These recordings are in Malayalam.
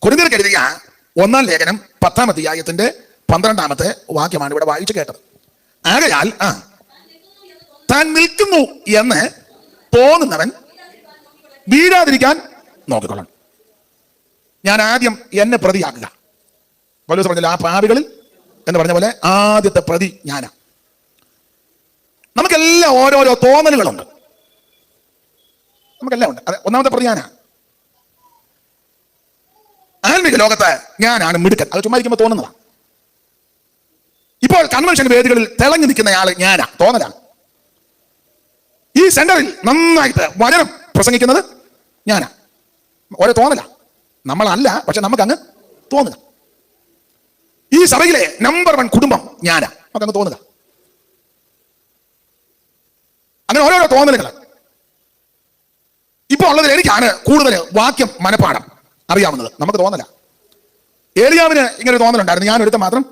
കൊരിന്ത്യർക്ക് എഴുതിയ 1-ാം ലേഖനം 10-ാം അധ്യായത്തിന്റെ 12-ാമത്തെ വാക്യമാണ് ഇവിടെ വായിച്ചു കേട്ടത്. ആകയാൽ താൻ നിൽക്കുന്നു എന്ന് തോന്നുന്നവൻ വീഴാതിരിക്കാൻ നോക്കിക്കൊള്ളണം. ഞാൻ ആദ്യം എന്നെ പ്രതിയാക്കുക. പൗലോസ് പറഞ്ഞില്ല, ആ പാപികളിൽ എന്ന് പറഞ്ഞ പോലെ ആദ്യത്തെ പ്രതി ഞാനാ. നമുക്കെല്ലാം ഓരോരോ തോന്നലുകളുണ്ട്, നമുക്കെല്ലാം ഉണ്ട്. അതെ, ഒന്നാമത്തെ പ്രതി ഞാനാ. ആത്മീക ലോകത്ത് ഞാനാണ് മിടുക്കൻ, അത് ചുമ്മാ ഇരിക്കുമ്പോൾ തോന്നുന്നതാണ്. ഇപ്പോൾ കൺവെൻഷൻ വേദികളിൽ തിളങ്ങി നിൽക്കുന്നയാൾ ഞാനാ, തോന്നലാണ്. ഈ സെന്ററിൽ നന്നായിട്ട് വചനം പ്രസംഗിക്കുന്നത് ഞാനാ, ഓരോ തോന്നല. നമ്മളല്ല, പക്ഷെ നമുക്കങ്ങ് തോന്നുക. ഈ സഭയിലെ നമ്പർ 1 കുടുംബം ഞാനാ, നമുക്കങ്ങ് തോന്നുക. അങ്ങനെ ഓരോരോ തോന്നലുകൾ. ഇപ്പോൾ ഉള്ളതിൽ എനിക്കാണ് കൂടുതൽ വാക്യം മനപ്പാഠം അറിയാവുന്നത്, നമുക്ക് തോന്നല. ഏലിയാവിന് ഇങ്ങനെ ഒരു തോന്നലുണ്ടായിരുന്നു, ഞാൻ ഒരുത്തം മാത്രം.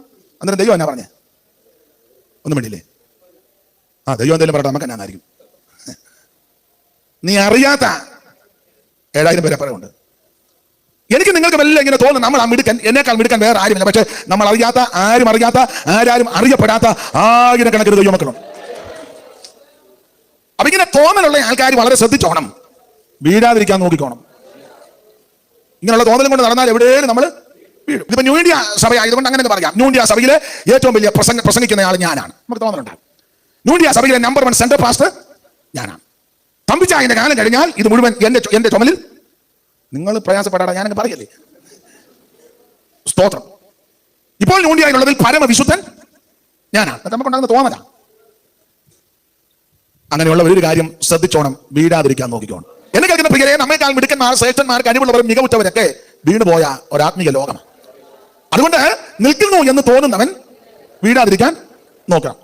അന്നേരം ദൈവം എന്നാ പറഞ്ഞേ? ഒന്നും വേണ്ടിയില്ലേ? ദൈവം എന്തെങ്കിലും പറയട്ടെ, നമുക്ക് എന്നായിരിക്കും. നീ അറിയാത്ത 7000 പേരെ പറയുണ്ട്. എനിക്ക് നിങ്ങൾക്ക് എല്ലാം ഇങ്ങനെ തോന്നുന്നു നമ്മൾ ആ മിടുക്കൻ, എന്നേക്കാൾ മിടുക്കൻ വേറെ ആരുമില്ല. പക്ഷെ നമ്മൾ അറിയാത്ത, ആരും അറിയപ്പെടാത്ത ആയിരക്കണക്കിന് ദൈവമക്കളും. അപ്പൊ ഇങ്ങനെ തോന്നലുള്ള ആൾക്കാർ വളരെ ശ്രദ്ധിച്ചോണം, വീഴാതിരിക്കാൻ നോക്കിക്കോണം. ഇങ്ങനെയുള്ള തോന്നലും കൊണ്ട് നടന്നാൽ എവിടെയും നമ്മൾ വീഴും. ഇതിപ്പോ ന്യൂ ഇന്ത്യ സഭ ആയതുകൊണ്ട് അങ്ങനെ പറയാം. ന്യൂ ഇന്ത്യ സഭയിലെ ഏറ്റവും വലിയ പ്രസംഗിക്കുന്ന ആൾ ഞാനാണ്, നമുക്ക് തോന്നലുണ്ടാകും. ന്യൂ ഇന്ത്യ സഭയിലെ നമ്പർ 1 സെന്റർ പാസ്റ്റർ ഞാനാണ്. തമ്പിച്ചായന്റെ കാലം കഴിഞ്ഞാൽ ഇത് മുഴുവൻ എന്റെ ചുമലിൽ. നിങ്ങൾ പ്രയാസപ്പെടാതെ ഞാനങ്ങ് പറയല്ലേ, സ്തോത്രം. ഇപ്പോൾ ന്യൂ ഇന്ത്യയിലുള്ളതിൽ പരമവിശുദ്ധൻ ഞാനാണ്, നമുക്കുണ്ടാകുന്ന തോന്നല. അങ്ങനെയുള്ള ഒരു കാര്യം ശ്രദ്ധിച്ചോണം, വീഴാതിരിക്കാൻ നോക്കിക്കോണം. എന്നെ കേൾക്കുന്ന പ്രിയരെ, നമ്മേക്കാൾ മിടുക്കന്മാർ, ശ്രേഷ്ഠന്മാർ, കഴിവുള്ളവരും മികവുറ്റവരൊക്കെ വീണുപോയ ഒരാത്മീയ ലോകമാണ്. അതുകൊണ്ട് നിൽക്കുന്നു എന്ന് തോന്നുന്നവൻ വീഴാതിരിക്കാൻ നോക്കണം.